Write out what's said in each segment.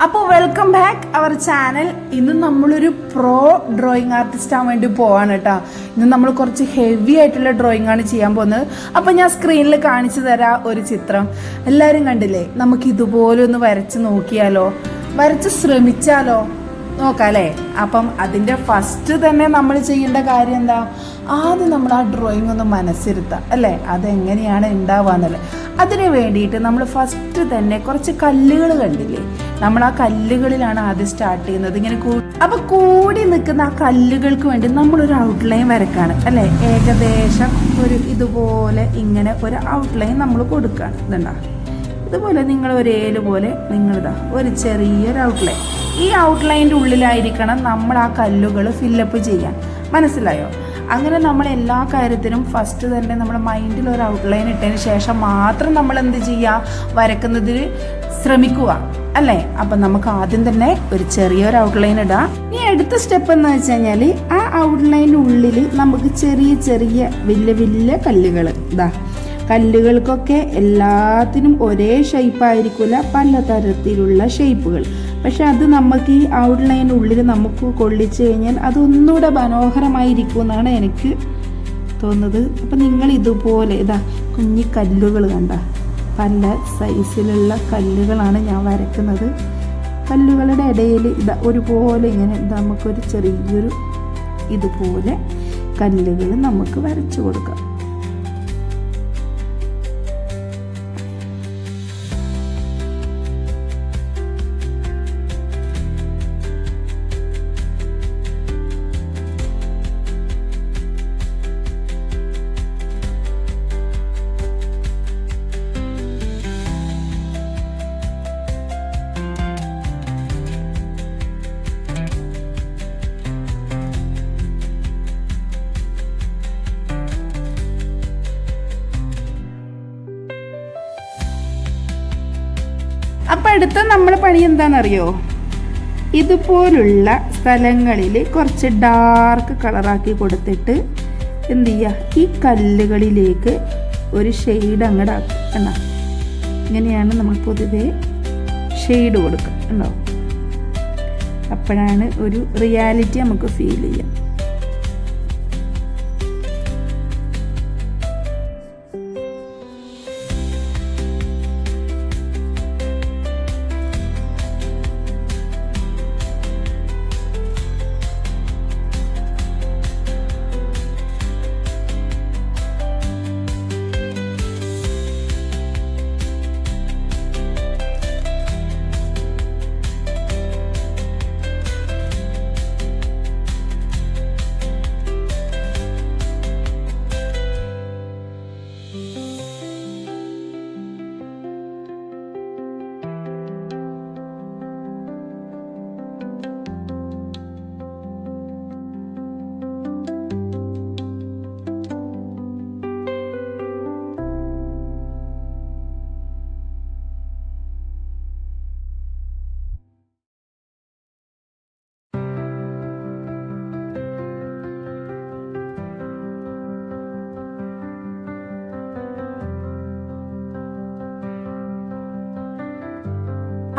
അപ്പോൾ welcome back our channel. ഇന്ന് നമ്മളൊരു പ്രോ ഡ്രോയിങ് ആർട്ടിസ്റ്റ് ആവാൻ വേണ്ടി പോവാണ് കേട്ടോ. ഇന്ന് നമ്മൾ കുറച്ച് ഹെവി ആയിട്ടുള്ള ഡ്രോയിങ് ആണ് ചെയ്യാൻ പോകുന്നത്. അപ്പം ഞാൻ സ്ക്രീനിൽ കാണിച്ചു തരാം ഒരു ചിത്രം. എല്ലാവരും കണ്ടില്ലേ? നമുക്ക് ഇതുപോലെ ഒന്ന് വരച്ച് നോക്കിയാലോ, വരച്ച് ശ്രമിച്ചാലോ, നോക്കാം അല്ലേ? അപ്പം അതിൻ്റെ ഫസ്റ്റ് തന്നെ നമ്മൾ ചെയ്യേണ്ട കാര്യം എന്താ? ആദ്യം നമ്മൾ ആ ഡ്രോയിങ് ഒന്ന് മനസ്സിരുത്താം അല്ലേ, അതെങ്ങനെയാണ് ഉണ്ടാവുകയെന്നല്ലേ. അതിന് വേണ്ടിയിട്ട് നമ്മൾ ഫസ്റ്റ് തന്നെ കുറച്ച് കല്ലുകൾ കണ്ടില്ലേ, നമ്മൾ ആ കല്ലുകളിലാണ് ആദ്യം സ്റ്റാർട്ട് ചെയ്യുന്നത്. ഇങ്ങനെ അപ്പോൾ കൂടി നിൽക്കുന്ന ആ കല്ലുകൾക്ക് വേണ്ടി നമ്മളൊരു ഔട്ട്ലൈൻ വരക്കാണ് അല്ലേ. ഏകദേശം ഒരു ഇതുപോലെ ഇങ്ങനെ ഒരു ഔട്ട്ലൈൻ നമ്മൾ കൊടുക്കുകയാണ്. ഇതുണ്ടാ, ഇതുപോലെ നിങ്ങൾ ഒരേല് പോലെ നിങ്ങളിതാ ഒരു ചെറിയൊരു ഔട്ട്ലൈൻ. ഈ ഔട്ട്ലൈൻ്റെ ഉള്ളിലായിരിക്കണം നമ്മൾ ആ കല്ലുകൾ ഫില്ലപ്പ് ചെയ്യാൻ. മനസ്സിലായോ? അങ്ങനെ നമ്മൾ എല്ലാ കാര്യത്തിനും ഫസ്റ്റ് തന്നെ നമ്മുടെ മൈൻഡിൽ ഒരു ഔട്ട്ലൈൻ ഇട്ടതിന് ശേഷം മാത്രം നമ്മൾ എന്ത് ചെയ്യുക, വരക്കുന്നതിന് ശ്രമിക്കുക അല്ലേ. അപ്പം നമുക്ക് ആദ്യം തന്നെ ഒരു ചെറിയൊരു ഔട്ട്ലൈൻ ഇടാം. ഇനി അടുത്ത സ്റ്റെപ്പ് എന്ന് വെച്ച് കഴിഞ്ഞാൽ ആ ഔട്ട്ലൈൻ്റെ ഉള്ളിൽ നമുക്ക് ചെറിയ ചെറിയ വലിയ വലിയ കല്ലുകൾ ഇതാ. കല്ലുകൾക്കൊക്കെ എല്ലാത്തിനും ഒരേ ഷേപ്പായിരിക്കില്ല, പലതരത്തിലുള്ള ഷേപ്പുകൾ. പക്ഷെ അത് നമുക്ക് ഈ ഔട്ട്ലൈൻ്റെ ഉള്ളിൽ നമുക്ക് കൊള്ളിച്ചു കഴിഞ്ഞാൽ അതൊന്നുകൂടെ മനോഹരമായിരിക്കും എന്നാണ് എനിക്ക് തോന്നുന്നത്. അപ്പം നിങ്ങൾ ഇതുപോലെ ഇതാ കുഞ്ഞി കല്ലുകൾ കണ്ട, പല സൈസിലുള്ള കല്ലുകളാണ് ഞാൻ വരയ്ക്കുന്നത്. കല്ലുകളുടെ ഇടയിൽ ഇതാ ഒരുപോലെ ഇങ്ങനെ നമുക്കൊരു ചെറിയൊരു ഇതുപോലെ കല്ലുകൾ നമുക്ക് വരച്ചു കൊടുക്കാം. അപ്പം അടുത്ത നമ്മളെ പണി എന്താണെന്നറിയോ? ഇതുപോലുള്ള സ്ഥലങ്ങളിൽ കുറച്ച് ഡാർക്ക് കളറാക്കി കൊടുത്തിട്ട് എന്ത് ചെയ്യുക, ഈ കല്ലുകളിലേക്ക് ഒരു ഷെയ്ഡ് അങ്ങോട്ട് ആക്കുക. ഇങ്ങനെയാണ് നമ്മൾ പൊതുവെ ഷെയ്ഡ് കൊടുക്കുക. ഉണ്ടോ? അപ്പോഴാണ് ഒരു റിയാലിറ്റി നമുക്ക് ഫീൽ ചെയ്യാം.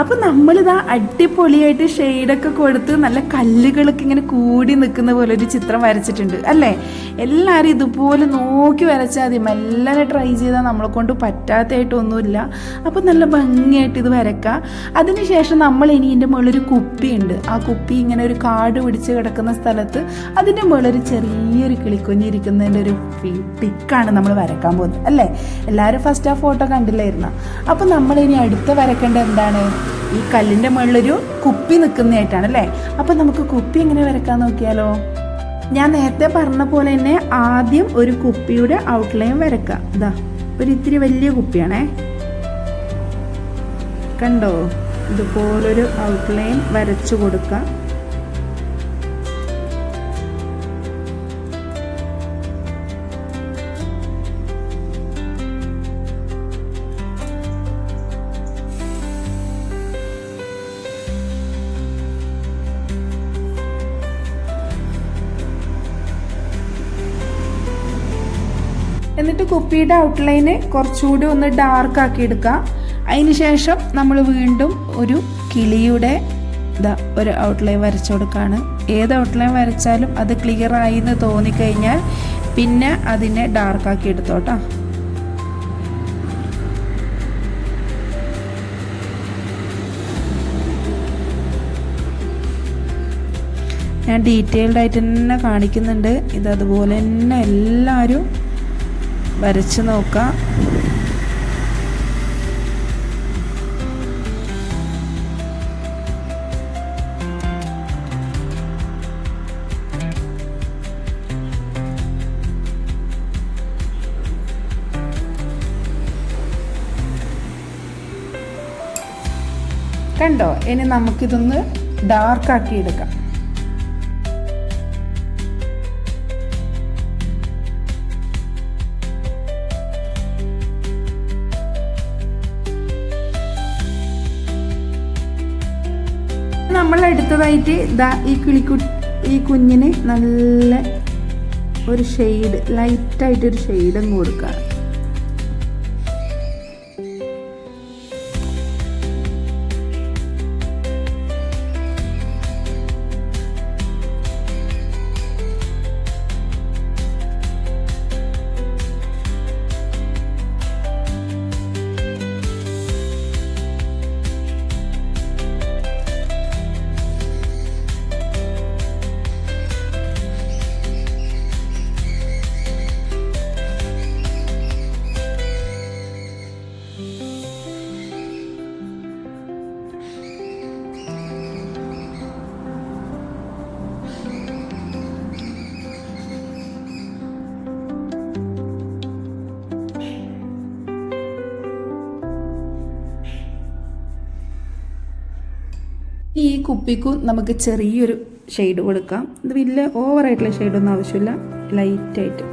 അപ്പം നമ്മളിതാ അടിപൊളിയായിട്ട് ഷെയ്ഡൊക്കെ കൊടുത്ത് നല്ല കല്ലുകളൊക്കെ ഇങ്ങനെ കൂടി നിൽക്കുന്ന പോലെ ഒരു ചിത്രം വരച്ചിട്ടുണ്ട് അല്ലേ. എല്ലാവരും ഇതുപോലെ നോക്കി വരച്ചാൽ മതി. മെല്ലനെ ട്രൈ ചെയ്താൽ നമ്മളെ കൊണ്ട് പറ്റാത്തതായിട്ടൊന്നുമില്ല. അപ്പം നല്ല ഭംഗിയായിട്ട് ഇത് വരക്കാം. അതിനുശേഷം നമ്മൾ ഇനി ഇതിൻ്റെ മുകളിലൊരു കുപ്പിയുണ്ട്. ആ കുപ്പി ഇങ്ങനെ ഒരു കാട് പിടിച്ച് കിടക്കുന്ന സ്ഥലത്ത് അതിൻ്റെ മുകളിലൊരു ചെറിയൊരു കിളിക്കുഞ്ഞിരിക്കുന്നതിൻ്റെ ഒരു പിക്കാണ് നമ്മൾ വരക്കാൻ പോകുന്നത് അല്ലേ. എല്ലാവരും ഫസ്റ്റ് ആ ഫോട്ടോ കണ്ടില്ലായിരുന്നു. അപ്പം നമ്മളിനി അടുത്ത വരക്കേണ്ടത് എന്താണ്? ഈ കല്ലിൻ്റെ മുകളിലൊരു കുപ്പി നിൽക്കുന്നതായിട്ടാണ് അല്ലേ. അപ്പം നമുക്ക് കുപ്പി എങ്ങനെ വരക്കാൻ നോക്കിയാലോ? ഞാൻ നേരത്തെ പറഞ്ഞ പോലെ തന്നെ ആദ്യം ഒരു കുപ്പിയുടെ ഔട്ട്ലൈൻ വരക്കാം. ഇതാ ഒരു ഇത്തിരി വലിയ കുപ്പിയാണേ. കണ്ടോ? ഇതുപോലൊരു ഔട്ട്ലൈൻ വരച്ചു കൊടുക്കാം. എന്നിട്ട് കുപ്പിയുടെ ഔട്ട്ലൈന് കുറച്ചുകൂടി ഒന്ന് ഡാർക്ക് ആക്കി എടുക്കാം. അതിന് ശേഷം നമ്മൾ വീണ്ടും ഒരു കിളിയുടെ ഒരു ഔട്ട്ലൈൻ വരച്ചു കൊടുക്കുകയാണ്. ഏത് ഔട്ട്ലൈൻ വരച്ചാലും അത് ക്ലിയർ ആയി എന്ന് തോന്നിക്കഴിഞ്ഞാൽ പിന്നെ അതിനെ ഡാർക്കാക്കി എടുത്തോട്ടോ. ഞാൻ ഡീറ്റെയിൽഡ് ആയിട്ട് തന്നെ കാണിക്കുന്നുണ്ട്. ഇതതുപോലെ തന്നെ എല്ലാവരും വരച്ച് നോക്കാം. കണ്ടോ? ഇനി നമുക്കിതൊന്ന് ഡാർക്കാക്കി എടുക്കാം. നമ്മൾ അടുത്തതായിട്ട് ഈ കുഞ്ഞിന് നല്ല ഒരു ഷെയ്ഡ്, ലൈറ്റായിട്ടൊരു ഷെയ്ഡും കൊടുക്കുക. ഈ കുപ്പിക്കും നമുക്ക് ചെറിയൊരു ഷെയ്ഡ് കൊടുക്കാം. ഇത് വലിയ ഓവറായിട്ടുള്ള ഷെയ്ഡൊന്നും ആവശ്യമില്ല, ലൈറ്റായിട്ട്.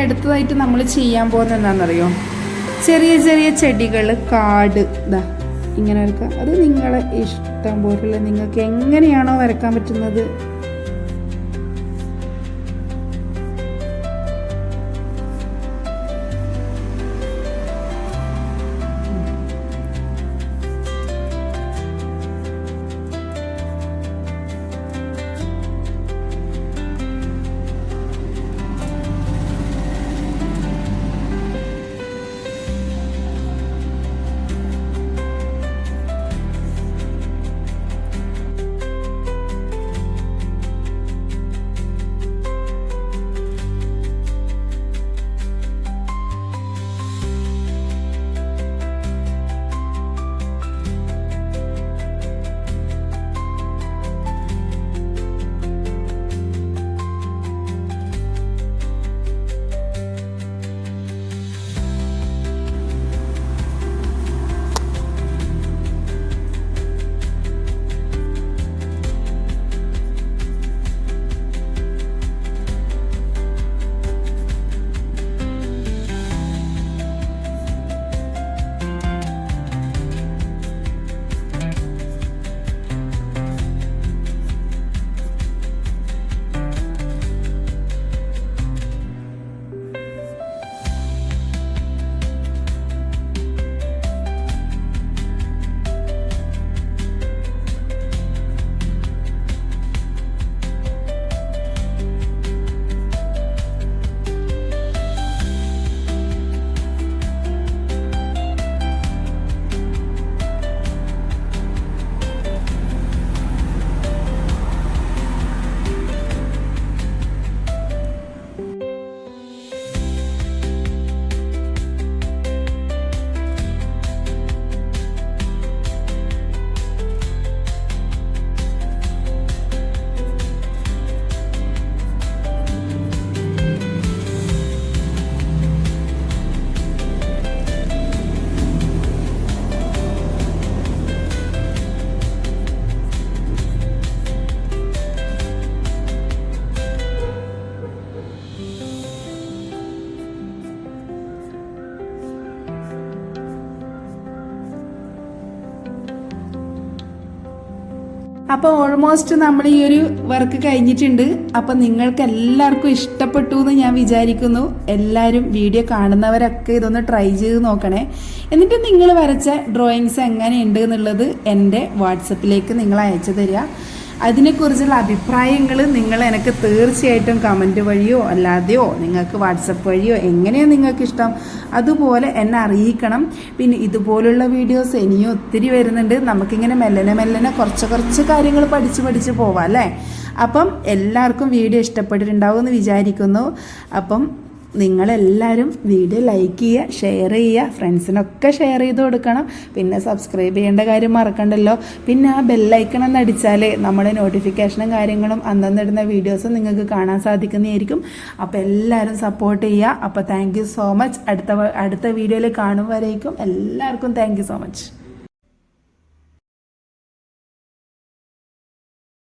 അടുത്തതായിട്ട് നമ്മൾ ചെയ്യാൻ പോകുന്നത് എന്താണെന്നറിയോ? ചെറിയ ചെറിയ ചെടികൾ, കാട് ഇങ്ങനെ വരക്കുക. അത് നിങ്ങളെ ഇഷ്ടം പോലുള്ള, നിങ്ങൾക്ക് എങ്ങനെയാണോ വരക്കാൻ പറ്റുന്നത് അപ്പോൾ ഓൾമോസ്റ്റ് നമ്മൾ ഈ ഒരു വർക്ക് കഴിഞ്ഞിട്ടുണ്ട്. അപ്പം നിങ്ങൾക്ക് എല്ലാവർക്കും ഇഷ്ടപ്പെട്ടു എന്ന് ഞാൻ വിചാരിക്കുന്നു. എല്ലാവരും വീഡിയോ കാണുന്നവരൊക്കെ ഇതൊന്ന് ട്രൈ ചെയ്ത് നോക്കണേ. എന്നിട്ട് നിങ്ങൾ വരച്ച ഡ്രോയിങ്സ് എങ്ങനെയുണ്ട് എന്നുള്ളത് എൻ്റെ വാട്സപ്പിലേക്ക് നിങ്ങൾ അയച്ചു തരിക. അതിനെക്കുറിച്ചുള്ള അഭിപ്രായങ്ങൾ നിങ്ങൾ എനിക്ക് തീർച്ചയായിട്ടും കമൻറ്റ് വഴിയോ അല്ലാതെയോ നിങ്ങൾക്ക് വാട്സപ്പ് വഴിയോ എങ്ങനെയാണ് നിങ്ങൾക്ക് ഇഷ്ടം അതുപോലെ എന്നെ അറിയിക്കണം. പിന്നെ ഇതുപോലുള്ള വീഡിയോസ് ഇനിയും ഒത്തിരി വരുന്നുണ്ട്. നമുക്കിങ്ങനെ മെല്ലനെ കുറച്ച് കാര്യങ്ങൾ പഠിച്ച് പോവാം അല്ലേ. അപ്പം എല്ലാവർക്കും വീഡിയോ ഇഷ്ടപ്പെട്ടിട്ടുണ്ടാവും എന്ന് വിചാരിക്കുന്നു. അപ്പം നിങ്ങളെല്ലാവരും വീഡിയോ ലൈക്ക് ചെയ്യുക, ഷെയർ ചെയ്യുക, ഫ്രണ്ട്സിനൊക്കെ ഷെയർ ചെയ്ത് കൊടുക്കണം. പിന്നെ സബ്സ്ക്രൈബ് ചെയ്യേണ്ട കാര്യം മറക്കണ്ടല്ലോ. പിന്നെ ആ ബെല്ലൈക്കൺ എന്ന് അടിച്ചാൽ നമ്മുടെ നോട്ടിഫിക്കേഷനും കാര്യങ്ങളും അന്നന്നിടുന്ന വീഡിയോസും നിങ്ങൾക്ക് കാണാൻ സാധിക്കുന്നതായിരിക്കും. അപ്പോൾ എല്ലാവരും സപ്പോർട്ട് ചെയ്യുക. അപ്പോൾ താങ്ക് യു സോ മച്ച്. അടുത്ത വീഡിയോയിൽ കാണും വരേക്കും എല്ലാവർക്കും താങ്ക് യു സോ മച്ച്.